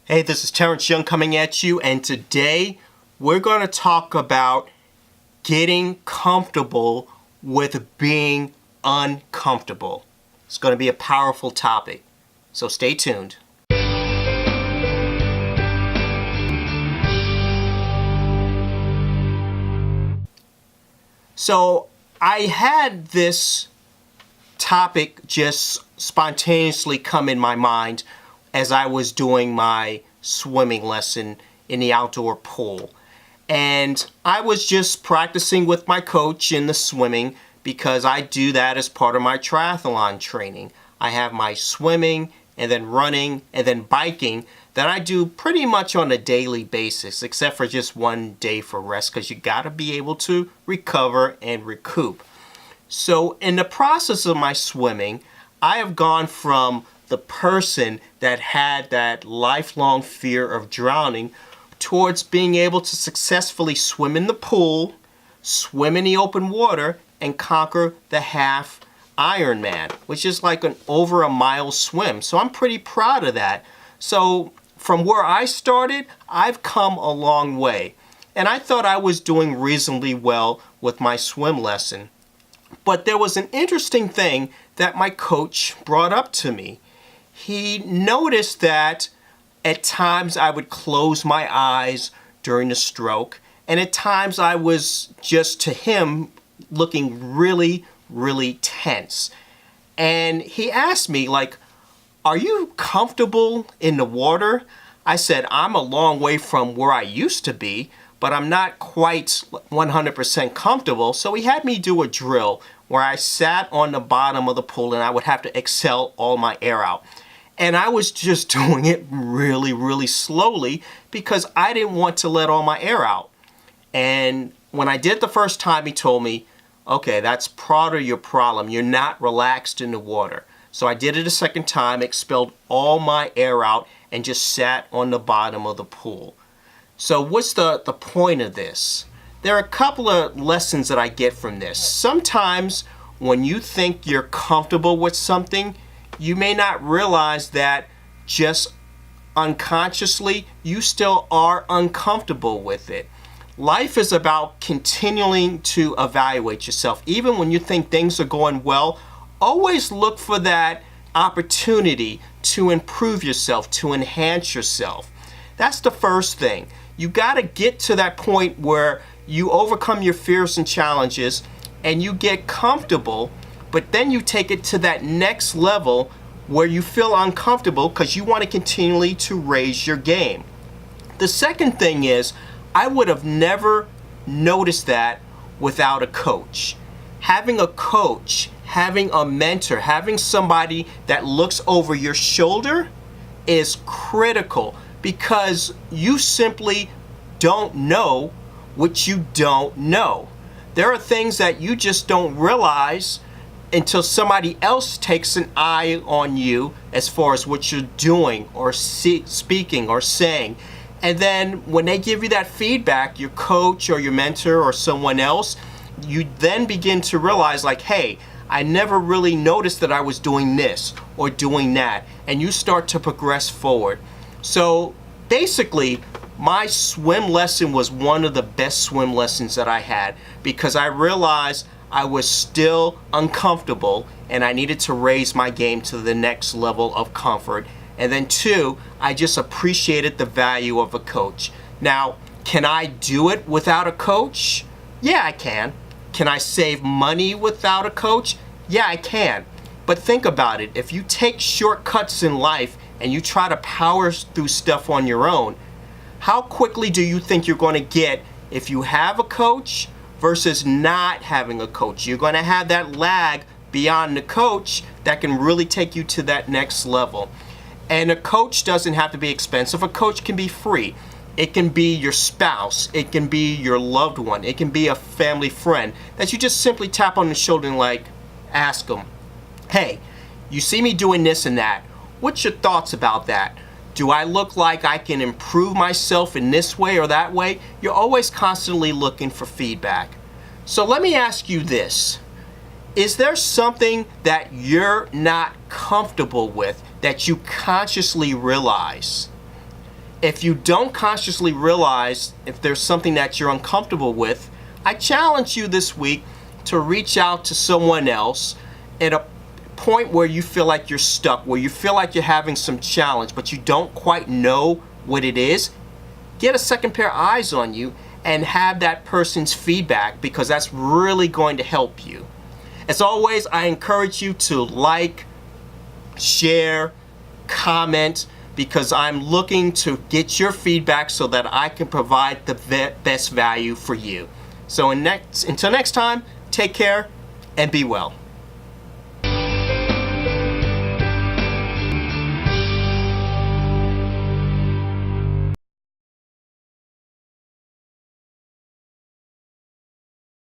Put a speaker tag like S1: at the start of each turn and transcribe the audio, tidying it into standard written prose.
S1: Hey, this is Terence Young coming at you, and today we're going to talk about getting comfortable with being uncomfortable. It's going to be a powerful topic, so stay tuned. So I had this topic just spontaneously come in my mind as I was doing my swimming lesson in the outdoor pool. And I was just practicing with my coach in the swimming because I do that as part of my triathlon training. I have my swimming and then running and then biking that I do pretty much on a daily basis, except for just one day for rest because you got to be able to recover and recoup. So in the process of my swimming, I have gone from the person that had that lifelong fear of drowning towards being able to successfully swim in the pool, swim in the open water, and conquer the half Ironman, which is like an over a mile swim. So I'm pretty proud of that. So from where I started, I've come a long way. And I thought I was doing reasonably well with my swim lesson. But there was an interesting thing that my coach brought up to me. He noticed that at times I would close my eyes during the stroke, and at times I was just, to him, looking really, really tense. And he asked me, like, are you comfortable in the water? I said, I'm a long way from where I used to be, but I'm not quite 100% comfortable. So he had me do a drill where I sat on the bottom of the pool and I would have to exhale all my air out. And I was just doing it really, really slowly because I didn't want to let all my air out. And when I did the first time, he told me, okay, that's part of your problem. You're not relaxed in the water. So I did it a second time, expelled all my air out, and just sat on the bottom of the pool. So what's the point of this? There are a couple of lessons that I get from this. Sometimes when you think you're comfortable with something, you may not realize that just unconsciously you still are uncomfortable with it. Life is about continuing to evaluate yourself. Even when you think things are going well, always look for that opportunity to improve yourself, to enhance yourself. That's the first thing. You got to get to that point where you overcome your fears and challenges and you get comfortable, but then you take it to that next level where you feel uncomfortable because you want to continually to raise your game. The second thing is, I would have never noticed that without a coach. Having a coach, having a mentor, having somebody that looks over your shoulder is critical because you simply don't know what you don't know. There are things that you just don't realize until somebody else takes an eye on you as far as what you're doing or speaking or saying. And then when they give you that feedback, your coach or your mentor or someone else, you then begin to realize like, hey, I never really noticed that I was doing this or doing that. And you start to progress forward. So basically, my swim lesson was one of the best swim lessons that I had because I realized I was still uncomfortable and I needed to raise my game to the next level of comfort. And then two, I just appreciated the value of a coach. Now, can I do it without a coach? Yeah, I can. Can I save money without a coach? Yeah, I can. But think about it. If you take shortcuts in life and you try to power through stuff on your own, how quickly do you think you're going to get if you have a coach versus not having a coach? You're going to have that lag beyond the coach that can really take you to that next level. And a coach doesn't have to be expensive. A coach can be free. It can be your spouse. It can be your loved one. It can be a family friend that you just simply tap on the shoulder and like ask them, hey, you see me doing this and that. What's your thoughts about that? Do I look like I can improve myself in this way or that way? You're always constantly looking for feedback. So let me ask you this. Is there something that you're not comfortable with that you consciously realize? If you don't consciously realize if there's something that you're uncomfortable with, I challenge you this week to reach out to someone else at a point where you feel like you're stuck, where you feel like you're having some challenge, but you don't quite know what it is. Get a second pair of eyes on you and have that person's feedback, because that's really going to help you. As always, I encourage you to like, share, comment, because I'm looking to get your feedback so that I can provide the best value for you. So until next time, take care and be well.